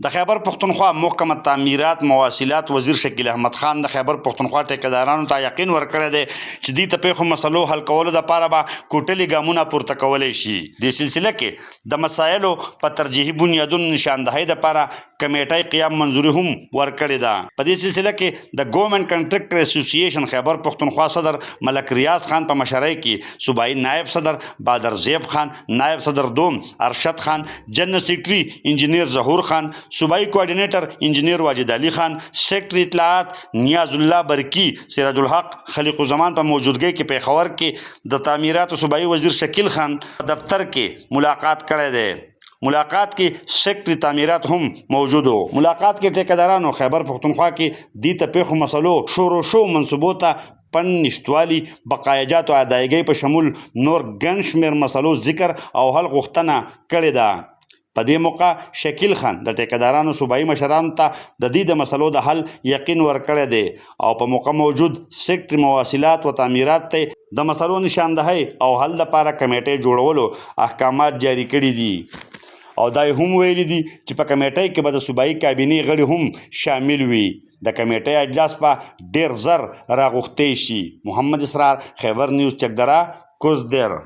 د خیبر پښتونخوا محکمه تعمیرات مواصلات وزیر شکیل احمد خان د خیبر پښتونخوا ټیکدارانو ته یقین ورکړی دی چې دوی ته پیښو مسلو حل کولو دپاره به کوټلي ګامونه پورته کولی شي. دې سلسله کې د مسایلو په ترجیحي بنیادونو نشاندهۍ دپاره کمیټۍ قیام منظوري هم ورکړې ده. په دې سلسله کې د ګورنمنټ کنټریکټر اسوسییشن خیبر پښتونخوا صدر ملک ریاض خان په مشرۍ کې صوبایي نایب صدر بادر زیب خان، نایب صدر دوم ارشد خان، جنرل سیکرټري انجینیر ظهور خان، صوبائی کوارډینیټر انجینیر واجد علي خان، سیکرټري اطلاعات نیاز الله برکی، سراج الحق خلیق الزمان په موجودګۍ کې پیښور کې د تعمیراتو صوبایي وزیر شکیل خان دفتر کې ملاقات کړی دی. ملاقات کې سیکرټري تعمیرات هم موجود و. ملاقات کې ټیکدارانو خیبر پښتونخوا کې دې ته پیښو مسلو شور و شو منصوبو ته پن نشتوالي بقایجاتو ادایګۍ په شمول نور ګڼ شمېر مسلو ذکر او حل غوښتنه کړې ده. په دې موقع شکیل خان د ټیکدارانو صوبایي مشرانو ته د دې د مسلو د حل یقین ورکړی دی او په موقع موجود سیکټري مواصلات و تعمیرات ته د مسلو نشاندهۍ او حل لپاره کمیټۍ جوړولو احکامات جاري کړي دي او دا یې هم ویلي دي چې په کمیټۍ کې به د صوبایي کابینې غړي هم شامل وي. د کمیټۍ اجلاس به ډېر زر راغوښتی شي. محمد اسرار، خیبر نیوز، چکدره، کوزدیر.